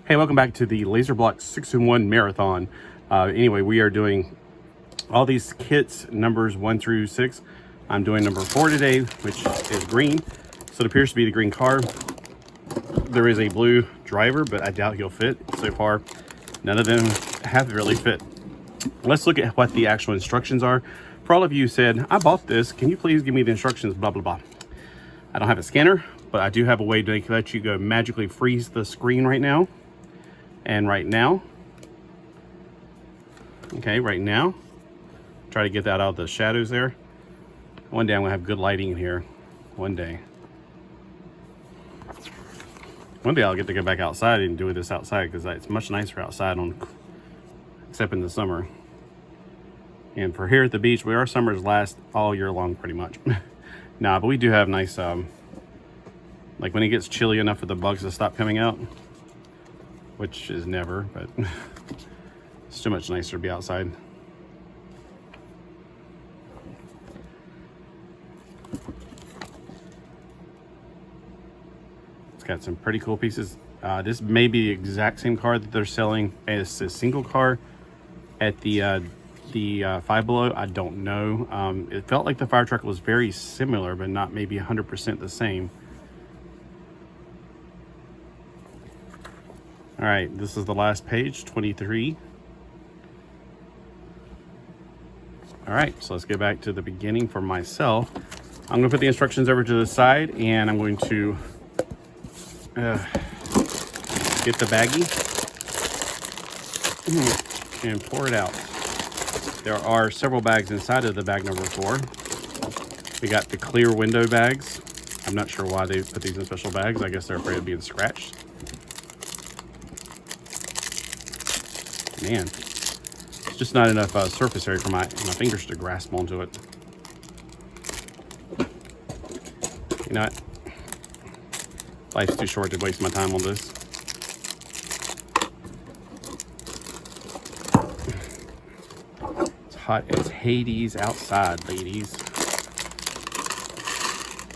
Hey, welcome back to the Laser Block 6-in-1 Marathon. Anyway, we are doing all these kits, numbers 1 through 6. I'm doing number 4 today, which is green. So it appears to be the green car. There is a blue driver, but I doubt he'll fit. So far, none of them have really fit. Let's look at what the actual instructions are. For all of you who said, I bought this, can you please give me the instructions, blah, blah, blah. I don't have a scanner, but I do have a way to let you go magically freeze the screen right now. And right now, okay, right now, try to get that out of the shadows there. One day I'm gonna have good lighting in here. One day I'll get to go back outside and do this outside, because it's much nicer outside except in the summer. And for here at the beach, our summers last all year long pretty much. Nah, but we do have nice, like when it gets chilly enough for the bugs to stop coming out, which is never, but it's too much nicer to be outside. It's got some pretty cool pieces. This may be the exact same car that they're selling as a single car at the Five Below. I don't know. It felt like the fire truck was very similar, but not maybe 100% the same. All right, this is the last page, 23. All right, so let's get back to the beginning for myself. I'm gonna put the instructions over to the side, and I'm going to get the baggie and pour it out. There are several bags inside of the bag number 4. We got the clear window bags. I'm not sure why they put these in special bags. I guess they're afraid of being scratched. Man, it's just not enough surface area for my fingers to grasp onto it. You know what? Life's too short to waste my time on this. It's hot as Hades outside, ladies.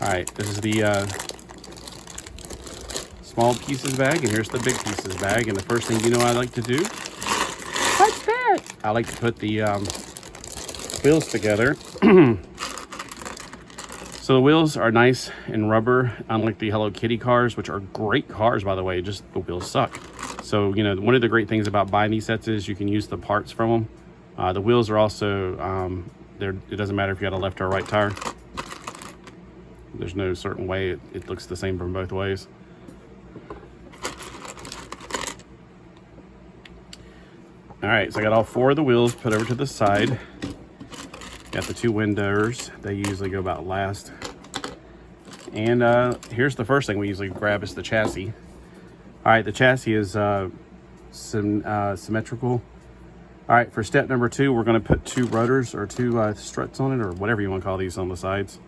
All right, this is the small pieces bag, and here's the big pieces bag. And the first thing you know I like to do, what's that? I like to put the wheels together. So the wheels are nice and rubber, unlike the Hello Kitty cars, which are great cars, by the way, just the wheels suck. So, you know, one of the great things about buying these sets is you can use the parts from them. The wheels are also, it doesn't matter if you got a left or a right tire. There's no certain way, it looks the same from both ways. All right, so I got all 4 of the wheels put over to the side. Got the 2 windows. They usually go about last. And here's the first thing we usually grab is the chassis. All right, the chassis is symmetrical. All right, for step number 2, we're going to put 2 rotors or 2 struts on it, or whatever you want to call these, on the sides.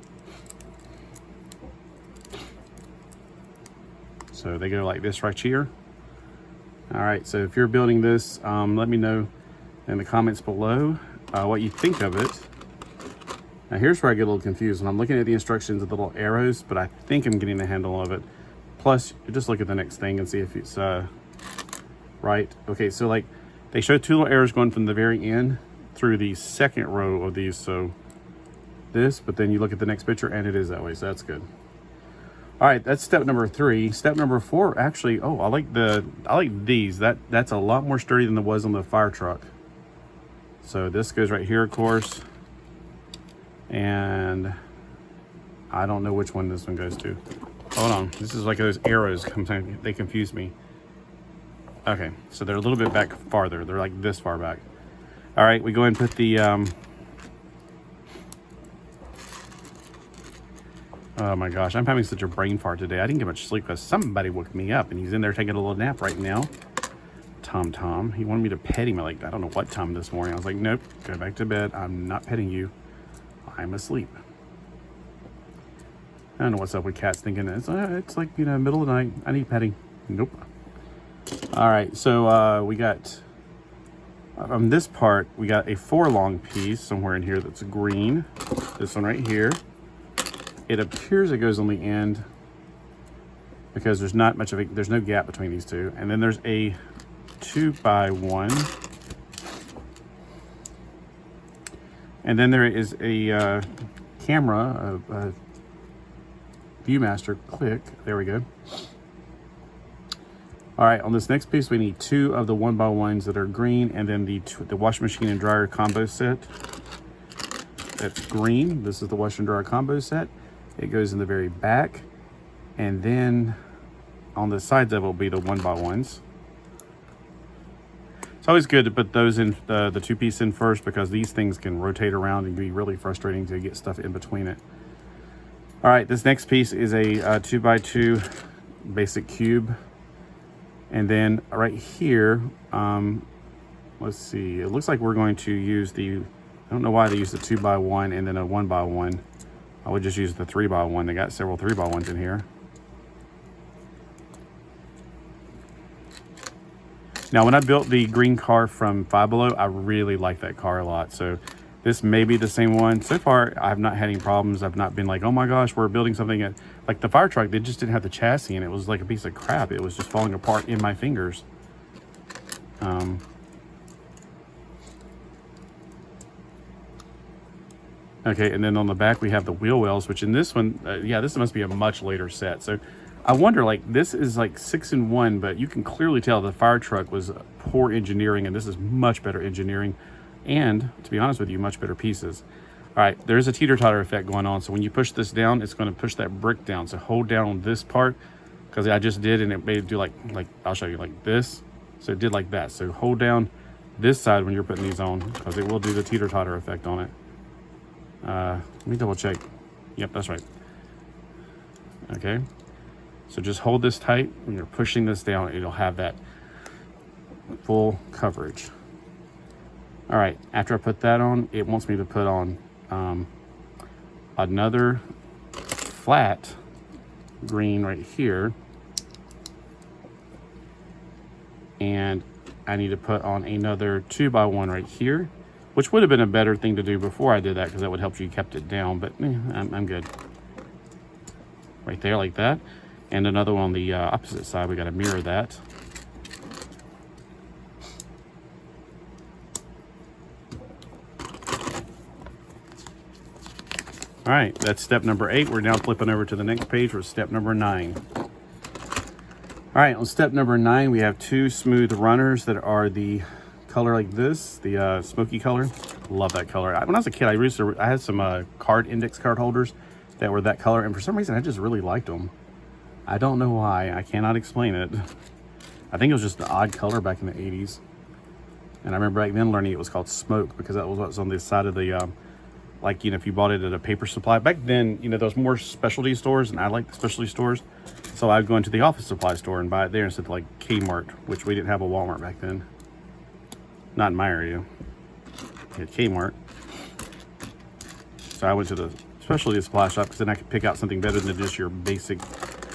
So they go like this right here. All right, so if you're building this, let me know in the comments below what you think of it. Now here's where I get a little confused. When I'm looking at the instructions of the little arrows, but I think I'm getting the handle of it. Plus, just look at the next thing and see if it's right. Okay, so like they show 2 little arrows going from the very end through the second row of these. So this, but then you look at the next picture and it is that way, so that's good. All right, that's step number 3. Step number 4, actually, I like these. That's a lot more sturdy than it was on the fire truck. So this goes right here, of course. And I don't know which one this one goes to. Hold on, this is like those arrows, they confuse me. Okay, so they're a little bit back farther. They're like this far back. All right, we go ahead and put the, oh my gosh, I'm having such a brain fart today. I didn't get much sleep because somebody woke me up, and he's in there taking a little nap right now. Tom, he wanted me to pet him at like, I don't know what time this morning. I was like, nope, go back to bed. I'm not petting you. I'm asleep. I don't know what's up with cats thinking it's like, you know, middle of the night. I need petting. Nope. All right, so we got, on this part, we got a 4-long piece somewhere in here that's green. This one right here. It appears it goes on the end. because there's not much of there's no gap between these two. And then there's a 2x1. And then there is a camera, a Viewmaster. Click. There we go. All right, on this next piece, we need 2 of the 1x1s that are green, and then the washing machine and dryer combo set. That's green. This is the washer and dryer combo set. It goes in the very back, and then on the sides of it will be the 1x1s. It's always good to put those in, the 2-piece in first, because these things can rotate around and be really frustrating to get stuff in between it. All right, this next piece is a 2x2 basic cube. And then right here, let's see, it looks like we're going to use I don't know why they use the 2x1 and then a 1x1. I would just use the 3x1. They got several 3x1s in here. Now, when I built the green car from Five Below, I really like that car a lot. So this may be the same one. So far, I've not had any problems. I've not been like, oh my gosh, we're building something like the fire truck. They just didn't have the chassis, and it was like a piece of crap. It was just falling apart in my fingers. Okay, and then on the back we have the wheel wells, which in this one, yeah, this must be a much later set. So I wonder, like, this is like 6-in-1, but you can clearly tell the fire truck was poor engineering, and this is much better engineering. And to be honest with you, much better pieces. All right, there's a teeter-totter effect going on. So when you push this down, it's going to push that brick down. So hold down on this part, because I just did, and it made it do like I'll show you, like this. So it did like that. So hold down this side when you're putting these on, because it will do the teeter-totter effect on it. Let me double check. Yep, that's right. Okay. So just hold this tight. When you're pushing this down, it'll have that full coverage. All right, after I put that on, it wants me to put on another flat green right here. And I need to put on another 2x1 right here, which would have been a better thing to do before I did that, because that would help you kept it down, but I'm good. Right there, like that. And another one on the opposite side. We got to mirror that. All right, that's step number 8. We're now flipping over to the next page for step number 9. All right, on step number 9, we have 2 smooth runners that are the color like this, the smoky color. Love that color. When I was a kid, I had some index card holders that were that color, and for some reason, I just really liked them. I don't know why. I cannot explain it. I think it was just an odd color back in the 80s. And I remember back then learning it was called smoke, because that was what was on the side of the, like, you know, if you bought it at a paper supply. Back then, you know, there was more specialty stores, and I liked the specialty stores. So I'd go into the office supply store and buy it there instead of like Kmart, which we didn't have a Walmart back then. Not in my area. We had Kmart. So I went to the specialty supply shop, because then I could pick out something better than just your basic.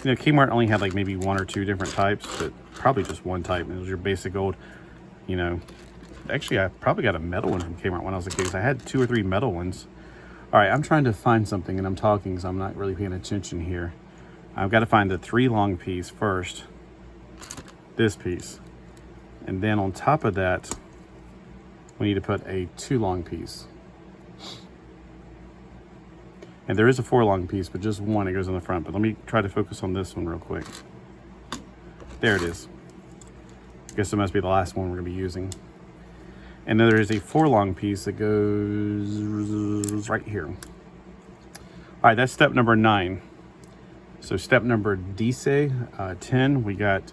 You know, Kmart only had like maybe 1 or 2 different types, but probably just one type. It was your basic old, you know. Actually, I probably got a metal one from Kmart when I was a kid, because I had 2 or 3 metal ones. All right, I'm trying to find something, and I'm talking, so I'm not really paying attention here. I've got to find the 3 long piece first. This piece. And then on top of that, we need to put a 2 long piece. And there is a 4 long piece, but just one, it goes in the front. But let me try to focus on this one real quick. There it is. I guess it must be the last one we're going to be using. And then there is a 4 long piece that goes right here. All right, that's step number 9. So step number 10, we got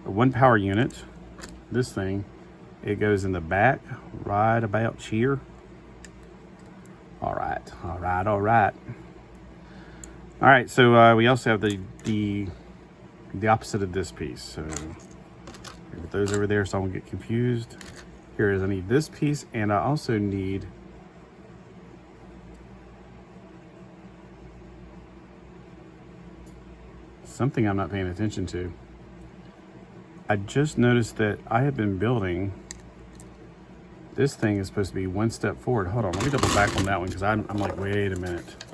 1 power unit. This thing, it goes in the back, right about here. All right, all right, all right. All right, so we also have the opposite of this piece. So put those over there so I won't get confused. Here is, I need this piece, and I also need something I'm not paying attention to. I just noticed that I have been building, this thing is supposed to be 1 step forward. Hold on, let me double back on that one, because I'm like, wait a minute.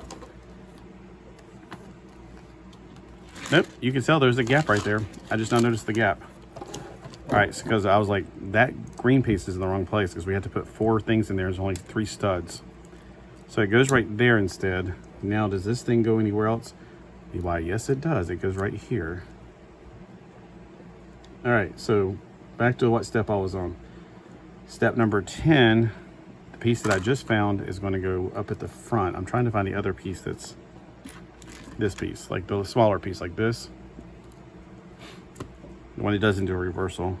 Nope, you can tell there's a gap right there. I just don't notice the gap. All right, so because I was like, that green piece is in the wrong place because we had to put 4 things in there. There's only 3 studs. So it goes right there instead. Now, does this thing go anywhere else? Why, yes, it does. It goes right here. All right, so back to what step I was on. Step number 10, the piece that I just found is going to go up at the front. I'm trying to find the other piece that's this piece, like the smaller piece like this. When it doesn't do a reversal.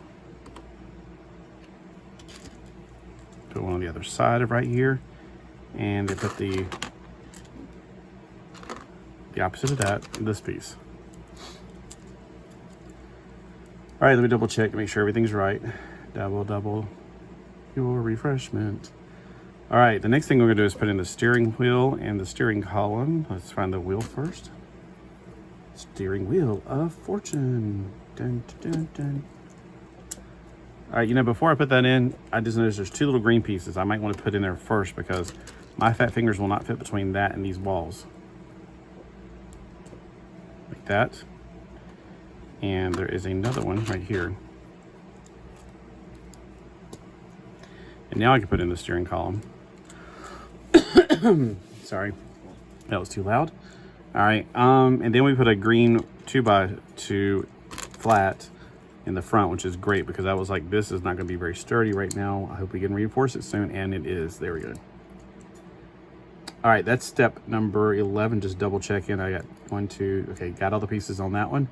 Put one on the other side of right here. And they put the opposite of that, this piece. All right, let me double check to make sure everything's right. Double your refreshment. All right, the next thing we're gonna do is put in the steering wheel and the steering column. Let's find the wheel first. Steering wheel of fortune. Dun, dun, dun. All right, you know, before I put that in, I just noticed there's 2 little green pieces I might want to put in there first because my fat fingers will not fit between that and these walls. Like that. And there is another one right here. And now I can put in the steering column. Sorry, that was too loud. All right, and then we put a green 2x2 flat in the front, which is great because I was like, this is not going to be very sturdy right now. I hope we can reinforce it soon, and it is. There we go. All right, that's step number 11. Just double check in. I got 1, 2. Okay, got all the pieces on that one.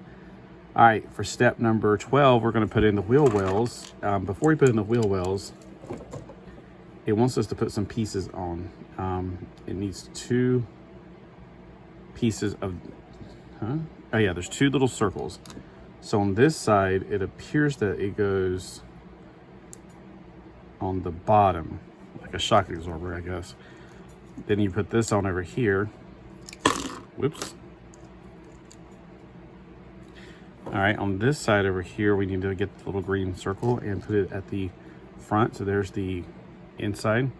All right, for step number 12, we're going to put in the wheel wells. Before we put in the wheel wells, it wants us to put some pieces on. It needs 2 pieces of, oh yeah, there's 2 little circles. So on this side, it appears that it goes on the bottom, like a shock absorber, I guess. Then you put this on over here. Whoops. All right, on this side over here, we need to get the little green circle and put it at the front. So there's the inside.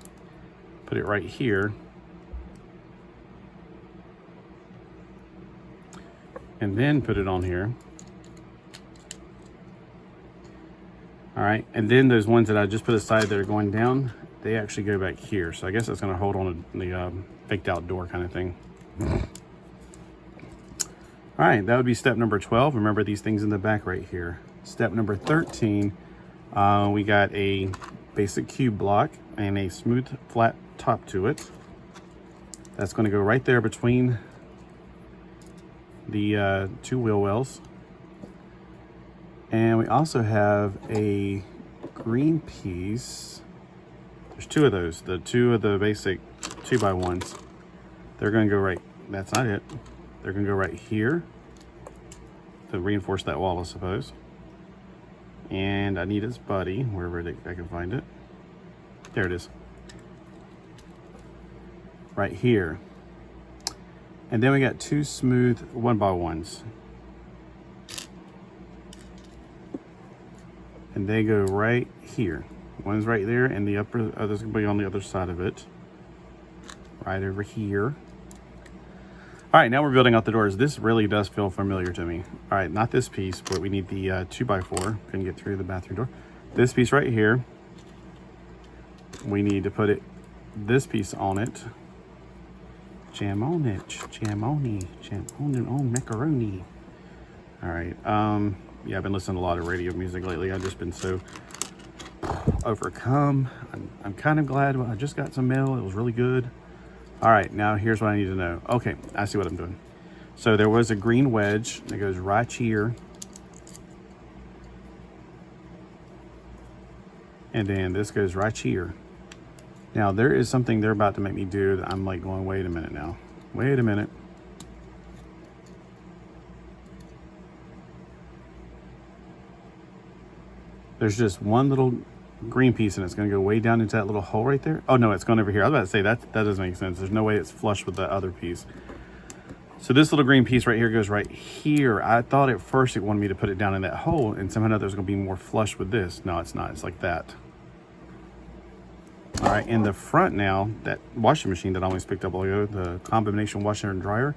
Put it right here. And then put it on here. All right, and then those ones that I just put aside that are going down, they actually go back here. So I guess that's gonna hold on to the faked out door kind of thing. All right, that would be step number 12. Remember these things in the back right here. Step number 13, we got a basic cube block and a smooth flat top to it. That's gonna go right there between the 2 wheel wells. And we also have a green piece. There's 2 of those, the 2 of the basic 2x1s. They're gonna go right, that's not it. They're gonna go right here to reinforce that wall, I suppose. And I need its buddy, wherever I can find it. There it is. Right here. And then we got 2 smooth 1x1s. And they go right here. One's right there, and the other's gonna be on the other side of it. Right over here. All right, now we're building out the doors. This really does feel familiar to me. All right, not this piece, but we need the 2x4. Couldn't get through the bathroom door. This piece right here. We need to put this piece on it. Jam on it, jam on macaroni. All right, yeah, I've been listening to a lot of radio music lately. I've just been so overcome. I'm kind of glad I just got some mail. It was really good. All right, now here's what I need to know. Okay, I see what I'm doing. So there was a green wedge that goes right here. And then this goes right here. Now there is something they're about to make me do that I'm like going, wait a minute now. Wait a minute. There's just one little green piece and it's going to go way down into that little hole right there. Oh no, it's going over here. I was about to say that doesn't make sense. There's no way it's flush with the other piece. So this little green piece right here goes right here. I thought at first it wanted me to put it down in that hole and somehow or another it's going to be more flush with this. No, it's not. It's like that. All right, in the front now, that washing machine that I always picked up, the combination washer and dryer,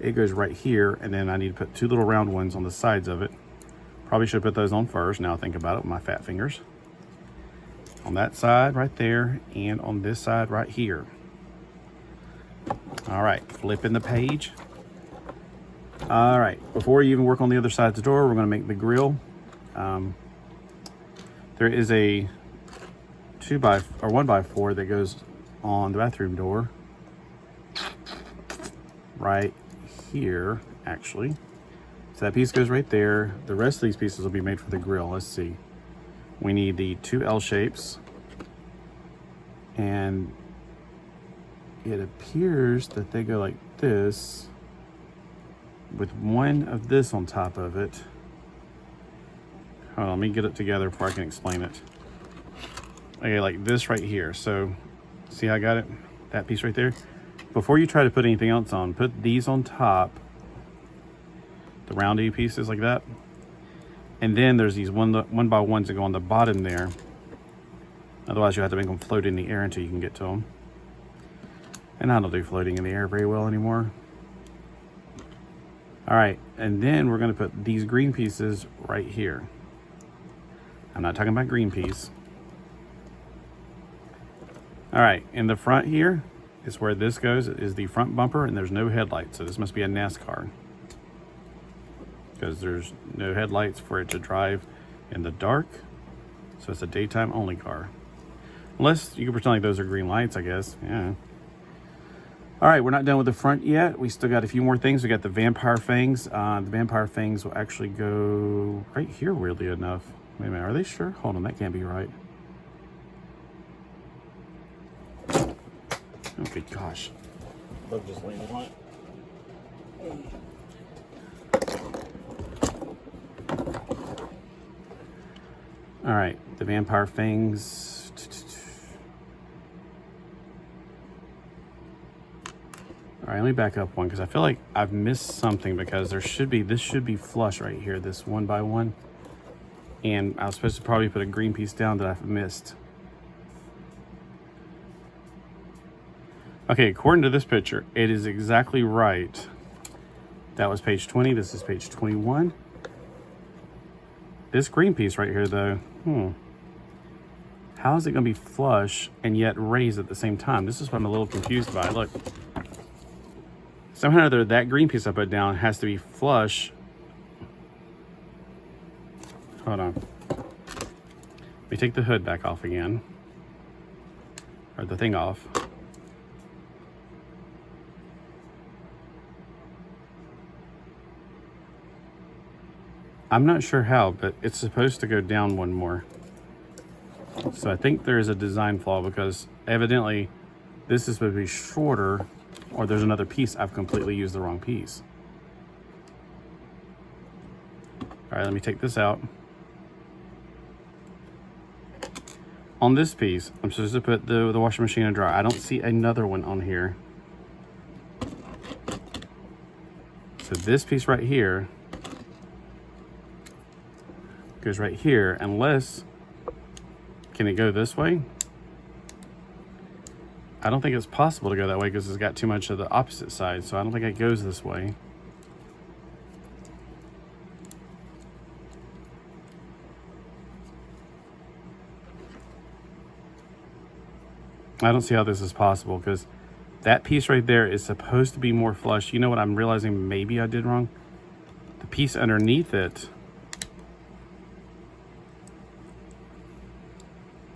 it goes right here, and then I need to put two little round ones on the sides of it. Probably should put those on first. Now I think about it with my fat fingers. On that side right there, and on this side right here. All right, flipping the page. All right, before you even work on the other side of the door, we're gonna make the grill. There is a 1x4 that goes on the bathroom door. Right here, actually. So that piece goes right there. The rest of these pieces will be made for the grill. Let's see. We need the two L shapes. And it appears that they go like this, with one of this on top of it. Hold on, let me get it together before I can explain it. Okay, like this right here. So, see how I got it? That piece right there. Before you try to put anything else on, put these on top, the roundy pieces like that. And then there's these one by ones that go on the bottom there. Otherwise, you have to make them float in the air until you can get to them. And I don't do floating in the air very well anymore. All right, and then we're gonna put these green pieces right here. I'm not talking about green peas. All right, in the front here is where this goes, is the front bumper, and there's no headlights. So this must be a NASCAR, because there's no headlights for it to drive in the dark. So it's a daytime only car. Unless you can pretend like those are green lights, I guess, yeah. All right, we're not done with the front yet. We still got a few more things. We got the vampire fangs. The vampire fangs will actually go right here, weirdly enough. Wait a minute, are they sure? Hold on, that can't be right. Okay, gosh. Bug just landed on it. All right, the vampire fangs. All right, let me back up one, because I feel like I've missed something, because this should be flush right here, this one by one. And I was supposed to probably put a green piece down that I've missed. Okay, according to this picture, it is exactly right. That was page 20, this is page 21. This green piece right here though, how is it gonna be flush and yet raised at the same time? This is what I'm a little confused by. Look. Somehow or other, that green piece I put down has to be flush. Hold on. Let me take the hood back off again. Or the thing off. I'm not sure how, but it's supposed to go down one more. So I think there is a design flaw, because evidently this is supposed to be shorter, or there's another piece. I've completely used the wrong piece. All right, let me take this out. On this piece, I'm supposed to put the washing machine and dryer. I don't see another one on here. So this piece right here goes right here, unless, can it go this way? I don't think it's possible to go that way, because it's got too much of the opposite side, so I don't think it goes this way. I don't see how this is possible, because that piece right there is supposed to be more flush. You know what I'm realizing maybe I did wrong? The piece underneath it,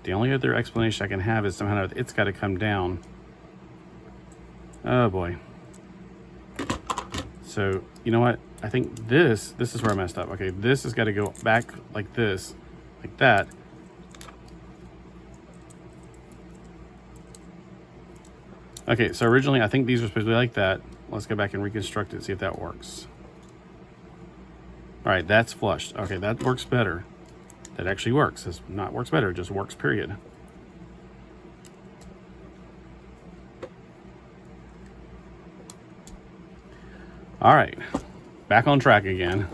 the only other explanation I can have is somehow it's got to come down. Oh boy. So, you know what? I think this is where I messed up. Okay, this has got to go back like this, like that. Okay, so originally I think these were supposed to be like that. Let's go back and reconstruct it, see if that works. All right, that's flushed. Okay, that works better. That actually works. It's not works better, it just works, period. All right, back on track again.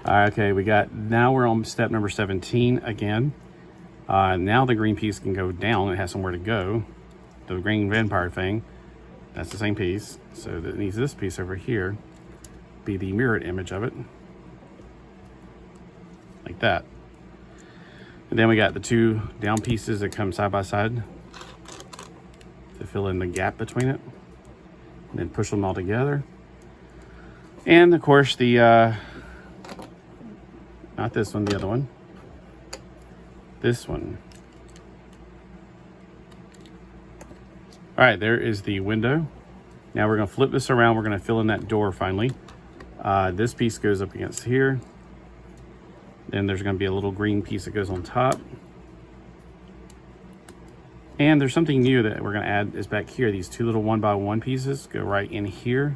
All right, okay, now we're on step number 17 again. Now the green piece can go down, it has somewhere to go. The green vampire thing. That's the same piece. So that needs this piece over here be the mirrored image of it. Like that. And then we got the two down pieces that come side by side to fill in the gap between it. And then push them all together. And of course the, not this one, the other one. This one. All right, there is the window. Now we're gonna flip this around. We're gonna fill in that door finally. This piece goes up against here. Then there's gonna be a little green piece that goes on top. And there's something new that we're gonna add is back here. These two little 1x1 pieces go right in here.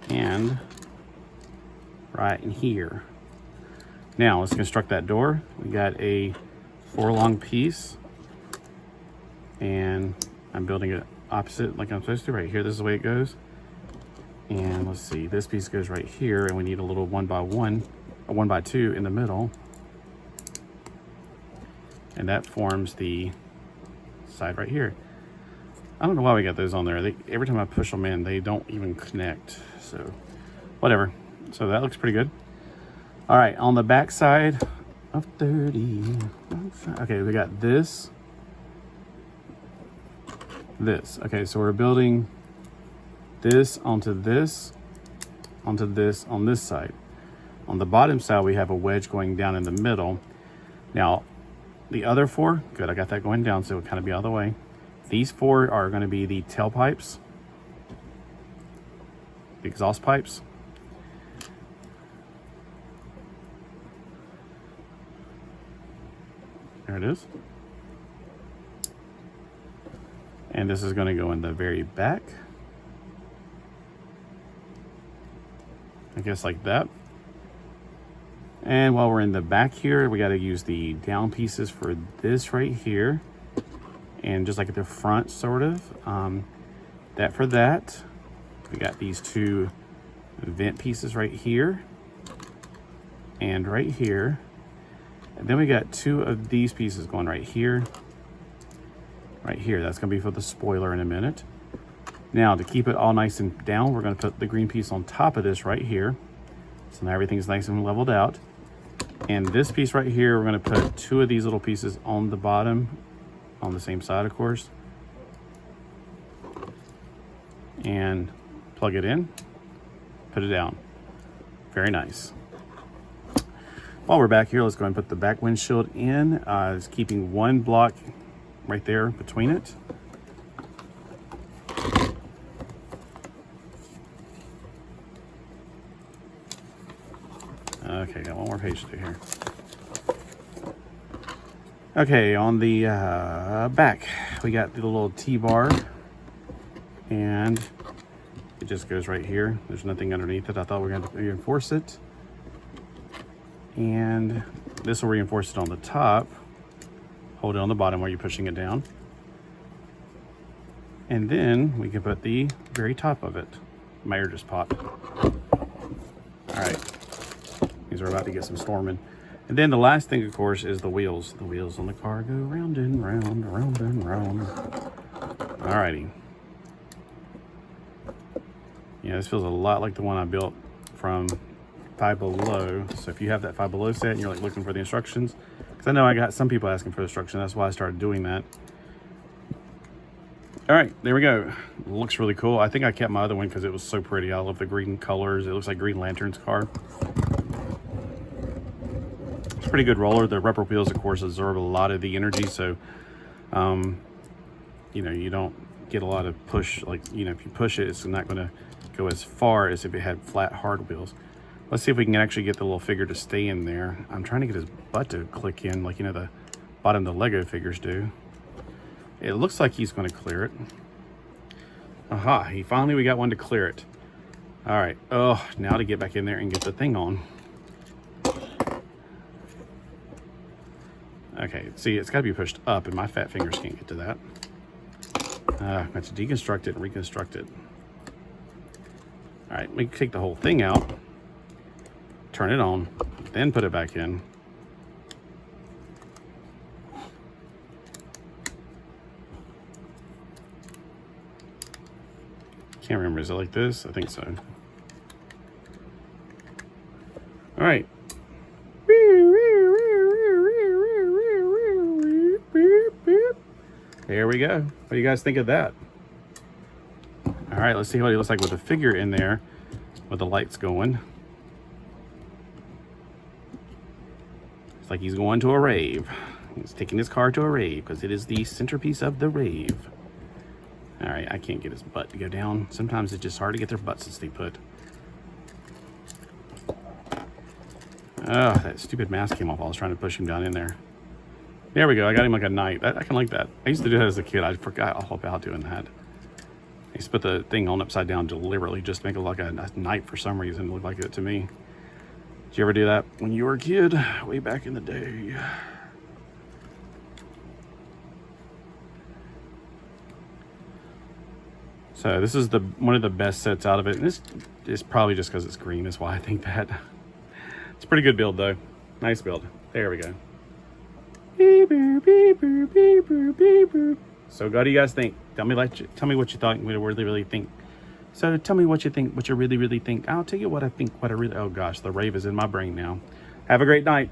And right in here. Now let's construct that door. We got a 4-long piece. And I'm building it opposite like I'm supposed to right here. This is the way it goes. And let's see, this piece goes right here, and we need a little 1x1, a 1x2 in the middle. And that forms the side right here. I don't know why we got those on there. Every time I push them in, they don't even connect. So whatever. So that looks pretty good. All right, on the back side of 30. Okay, we got this. This. Okay, so we're building this onto this, onto this on this side. On the bottom side, we have a wedge going down in the middle. Now, the other 4, good, I got that going down, so it'll kind of be out of the way. These 4 are going to be the tailpipes, the exhaust pipes. There it is. And this is going to go in the very back. I guess like that. And while we're in the back here, we got to use the down pieces for this right here. And just like at the front, sort of. That for that. We got these 2 vent pieces right here. And right here. And then we got 2 of these pieces going right here. Right here. That's going to be for the spoiler in a minute. Now, to keep it all nice and down, we're going to put the green piece on top of this right here. So now everything's nice and leveled out. And this piece right here, we're going to put 2 of these little pieces on the bottom, on the same side, of course. And plug it in, put it down. Very nice. While we're back here, let's go ahead and put the back windshield in. It's keeping 1 block right there between it. Okay, got one more page to do here. Okay, on the back, we got the little T-bar, and it just goes right here. There's nothing underneath it. I thought we were going to reinforce it. And this will reinforce it on the top. Hold it on the bottom while you're pushing it down. And then we can put the very top of it. My ear just popped. All right. These are about to get some storming. And then the last thing, of course, is the wheels. The wheels on the car go round and round, round and round. All righty. Yeah, this feels a lot like the one I built from Five Below. So if you have that Five Below set and you're like looking for the instructions, because I know I got some people asking for the instructions, that's why I started doing that. All right, there we go. It looks really cool. I think I kept my other one because it was so pretty. I love the green colors. It looks like Green Lantern's car. It's a pretty good roller. The rubber wheels, of course, absorb a lot of the energy, so you know, you don't get a lot of push. Like, you know, if you push it, it's not going to go as far as if it had flat, hard wheels. Let's see if we can actually get the little figure to stay in there. I'm trying to get his butt to click in, like, you know, the bottom of the Lego figures do. It looks like he's going to clear it. Aha, we got one to clear it. All right. Oh, now to get back in there and get the thing on. Okay, see, it's got to be pushed up, and my fat fingers can't get to that. I have to deconstruct it and reconstruct it. All right, we can take the whole thing out, turn it on, then put it back in. Can't remember. Is it like this? I think so. All right. There we go. What do you guys think of that? All right, let's see what he looks like with a figure in there with the lights going. It's like he's going to a rave. He's taking his car to a rave because it is the centerpiece of the rave. All right, I can't get his butt to go down. Sometimes it's just hard to get their butts to stay put. Oh, that stupid mask came off while I was trying to push him down in there. There we go. I got him like a knight. I can like that. I used to do that as a kid. I forgot all about doing that. I used to put the thing on upside down deliberately just to make it look like a knight for some reason. It looked like it to me. Did you ever do that when you were a kid? Way back in the day. So this is one of the best sets out of it. And this is probably just because it's green is why I think that. It's a pretty good build though. Nice build. There we go. So what do you guys think? Tell me what you thought. What you really think. So tell me what you think. What you really think. I'll tell you what I think. Oh gosh, the rave is in my brain now. Have a great night.